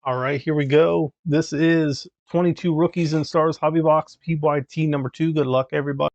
All right, here we go. This is 22 Rookies and Stars Hobby Box PYT number 2. Good luck, everybody.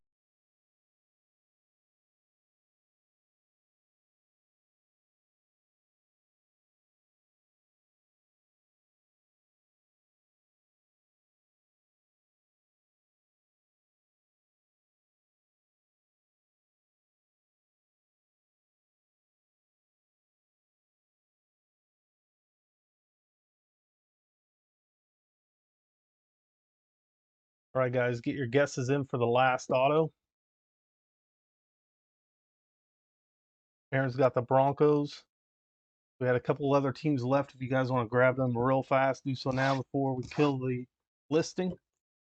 All right, guys, get your guesses in for the last auto. Aaron's got the Broncos. We had a couple other teams left. If you guys want to grab them real fast, do so now before we kill the listing.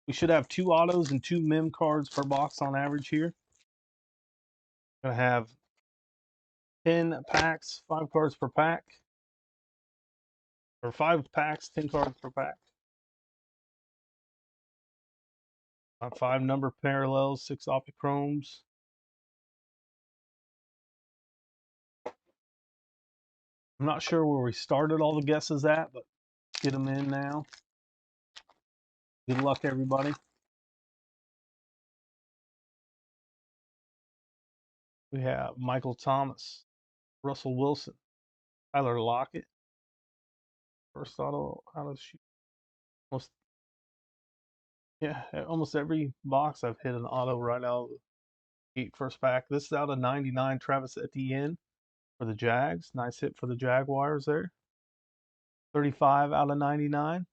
We should have 2 autos and 2 mem cards per box on average here. Gonna have 10 packs, 5 cards per pack, or 5 packs, 10 cards per pack. 5 number parallels, 6 optichromes. I'm not sure where we started all the guesses at, but get them in now. Good luck, everybody. We have Michael Thomas, Russell Wilson, Tyler Lockett. First auto out of the shoot. Almost every box I've hit an auto right out of the gate first pack. This is out of 99. Travis Etienne for the Jags. Nice hit for the Jaguars there. 35 out of 99.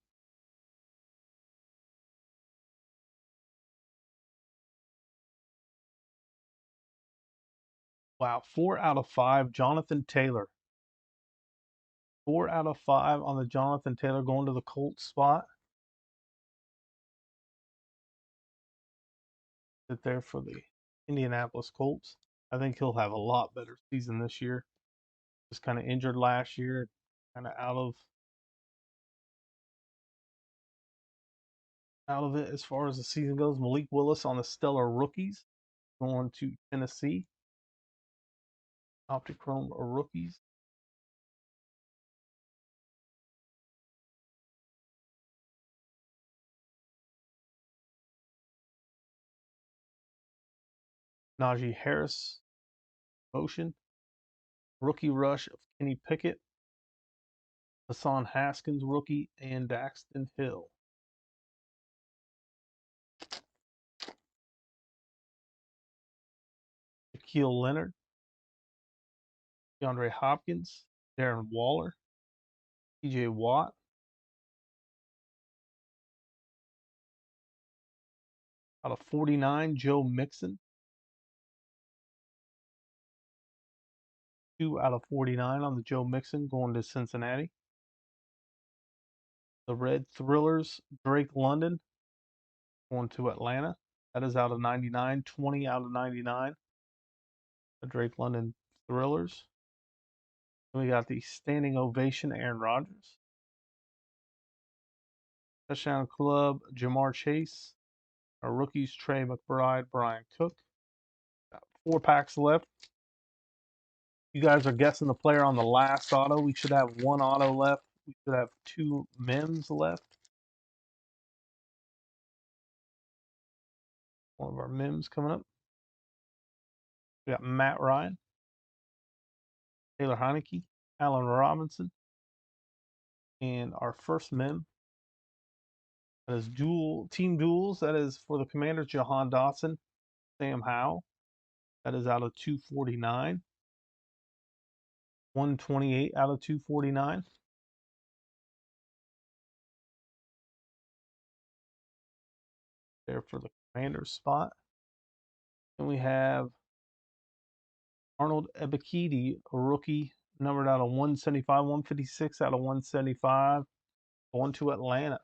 Wow, 4 out of 5. Jonathan Taylor. 4 out of 5 on the Jonathan Taylor going to the Colts spot. Sit there for the Indianapolis Colts. I think he'll have a lot better season this year. Just kind of injured last year, kind of out of it as far as the season goes. Malik Willis on the stellar rookies going to Tennessee. Optichrome rookies. Najee Harris motion. Rookie rush of Kenny Pickett. Hassan Haskins rookie and Daxton Hill. Shaquille Leonard. DeAndre Hopkins. Darren Waller. TJ Watt. Out of 49, Joe Mixon. 2 out of 49 on the Joe Mixon going to Cincinnati. The Red Thrillers, Drake London going to Atlanta. That is out of 99, 20 out of 99. The Drake London Thrillers. Then we got the standing ovation, Aaron Rodgers. Touchdown Club, Jamar Chase. Our rookies, Trey McBride, Brian Cook. Got 4 packs left. You guys are guessing the player on the last auto. We should have 1 auto left. We should have 2 mems left. One of our mems coming up. We got Matt Ryan, Taylor Heineke, Allen Robinson, and our first mem. That is team duels. That is for the Commanders, Jahan Dotson, Sam Howell. That is out of 249. 128 out of 249. There for the Commanders spot. Then we have Arnold Ebiketie, a rookie, numbered out of 175, 156 out of 175, going to Atlanta.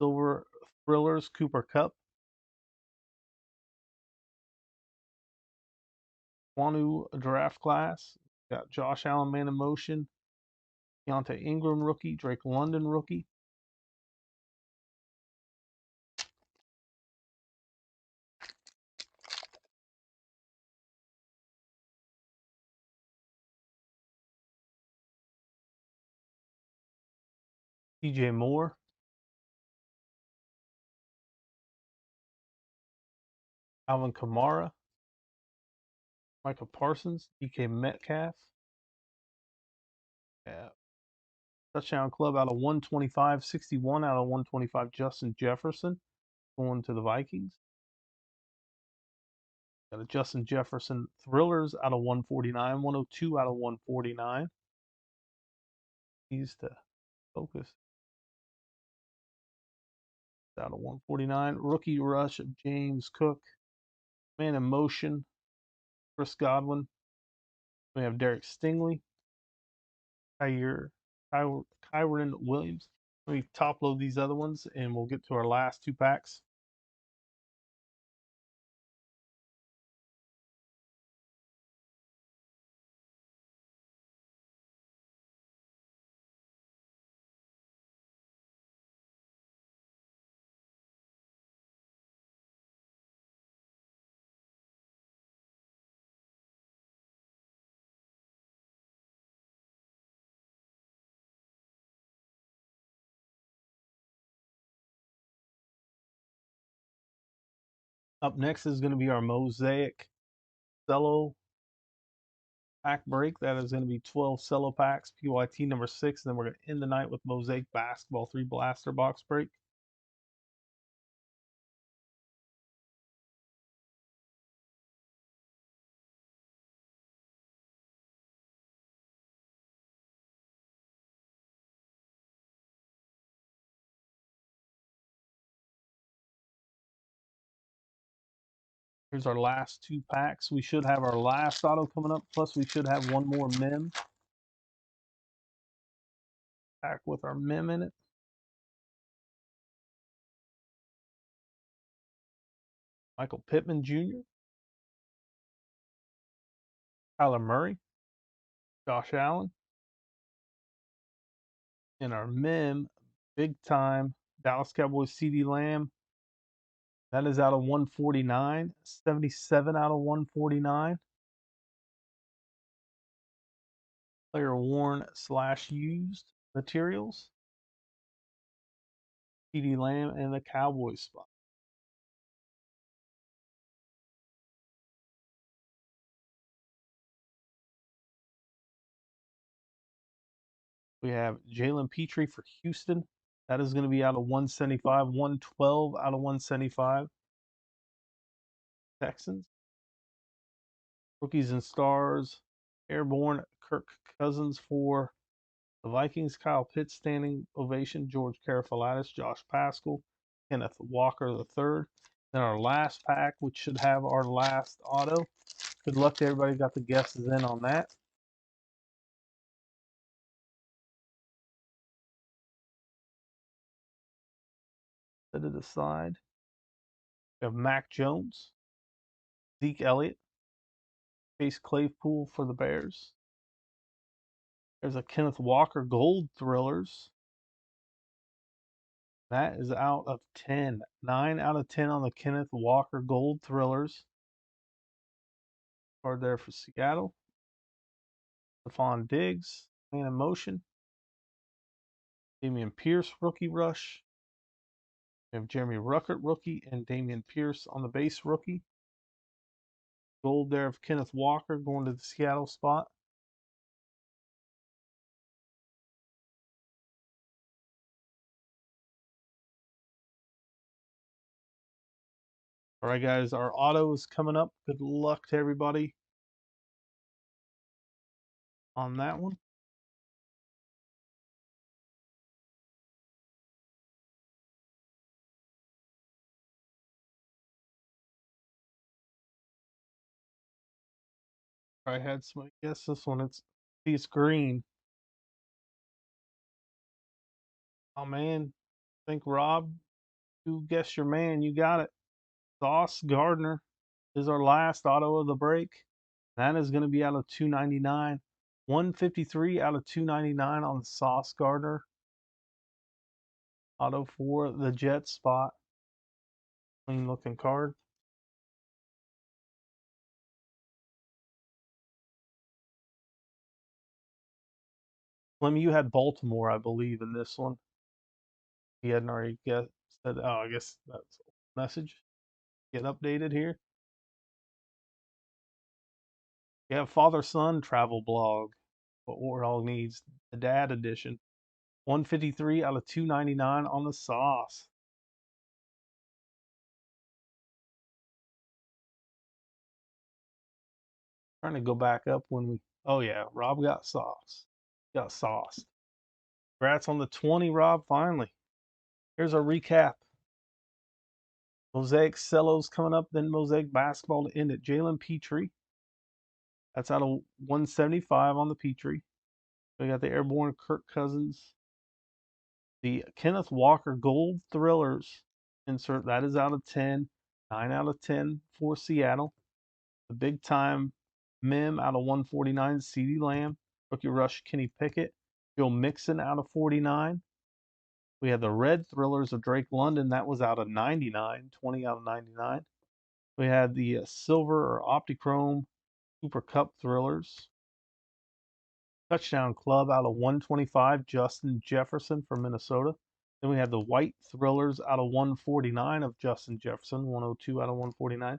Silver Thrillers, Cooper Kupp. Wanu draft class. Got Josh Allen, man in motion. Deontay Ingram, rookie. Drake London, rookie. DJ Moore, Alvin Kamara, Michael Parsons, DK Metcalf. Yeah. Touchdown club out of 125, 61 out of 125, Justin Jefferson going to the Vikings. Got a Justin Jefferson thrillers out of 149, 102 out of 149. He's to focus out of 149. Rookie rush of James Cook. Man in motion, Chris Godwin. We have Derek Stingley, Kyron Williams. Let me top load these other ones and we'll get to our last two packs. Up next is going to be our Mosaic Cello pack break. That is going to be 12 cello packs, PYT number 6. And then we're going to end the night with Mosaic Basketball 3 Blaster box break. Here's our last two packs. We should have our last auto coming up, plus we should have one more mem pack with our mem in it. Michael Pittman Jr., Kyler Murray, Josh Allen, and our mem, big time Dallas Cowboys CeeDee Lamb. That is out of 149, 77 out of 149. Player worn / used materials. CeeDee Lamb and the Cowboys spot. We have Jalen Petrie for Houston. That is going to be out of 175, 112 out of 175. Texans. Rookies and stars. Airborne Kirk Cousins for the Vikings. Kyle Pitts standing ovation. George Karafalatis, Josh Pascal, Kenneth Walker III. Then our last pack, which should have our last auto. Good luck to everybody got the guesses in on that. Set it aside. We have Mac Jones, Zeke Elliott, Chase Claypool for the Bears. There's a Kenneth Walker Gold Thrillers. That is out of 10. 9 out of 10 on the Kenneth Walker Gold Thrillers. Card there for Seattle. Stephon Diggs, man in motion. Damian Pierce, rookie rush. We have Jeremy Ruckert, rookie, and Damian Pierce on the base, rookie. Gold there of Kenneth Walker going to the Seattle spot. All right, guys, our auto is coming up. Good luck to everybody on that one. I had some guess this one. It's green. Oh man, I think Rob, you guessed your man. You got it. Sauce Gardner is our last auto of the break. That is going to be out of 299. 153 out of 299 on the Sauce Gardner auto for the Jet spot. Clean looking card. Slim, you had Baltimore, I believe, in this one. He hadn't already said, oh, I guess that's a message. Get updated here. Yeah, father son travel blog. What Warthog needs. The dad edition. 153 out of 299 on the sauce. Trying to go back up when we. Oh, yeah. Rob got sauce. Got sauced. Congrats on the 20, Rob. Finally. Here's our recap. Mosaic Cellos coming up, then Mosaic Basketball to end it. Jalen Petrie. That's out of 175 on the Petrie. We got the Airborne Kirk Cousins. The Kenneth Walker Gold Thrillers insert. That is out of 10. 9 out of 10 for Seattle. The big time Mim out of 149. CeeDee Lamb. Rookie Rush Kenny Pickett. Joe Mixon out of 49. We had the Red Thrillers of Drake London. That was out of 99. 20 out of 99. We had the Silver or Optichrome Super Cup Thrillers. Touchdown Club out of 125, Justin Jefferson from Minnesota. Then we had the White Thrillers out of 149 of Justin Jefferson, 102 out of 149.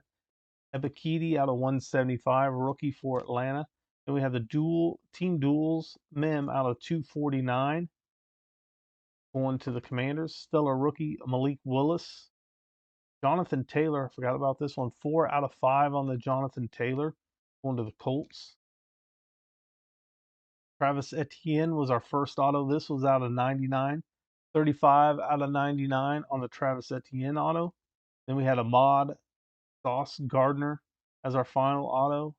Ebikidi out of 175, rookie for Atlanta. Then we have the Team Duels Mem out of 249, going to the Commanders. Stellar rookie Malik Willis. Jonathan Taylor, I forgot about this one. 4 out of 5 on the Jonathan Taylor, going to the Colts. Travis Etienne was our first auto. This was out of 99. 35 out of 99 on the Travis Etienne auto. Then we had Ahmad Sauce Gardner as our final auto.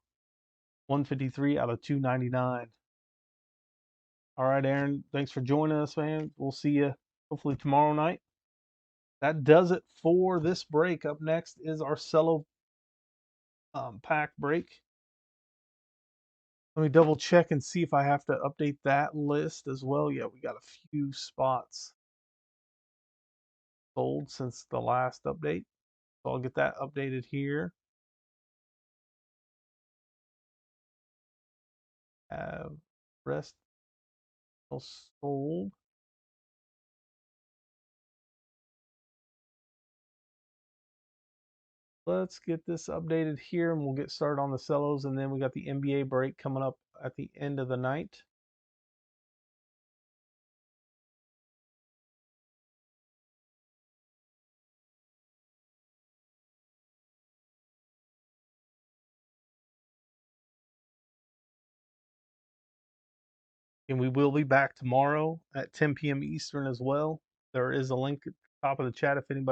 153 out of 299. All right, Aaron, thanks for joining us, man. We'll see you hopefully tomorrow night. That does it for this break. Up next is our Cello pack break. Let me double check and see if I have to update that list as well. Yeah, we got a few spots sold since the last update. So I'll get that updated here. Rest sold. Let's get this updated here and we'll get started on the cellos. And then we got the NBA break coming up at the end of the night. And we will be back tomorrow at 10 p.m. Eastern as well. There is a link at the top of the chat if anybody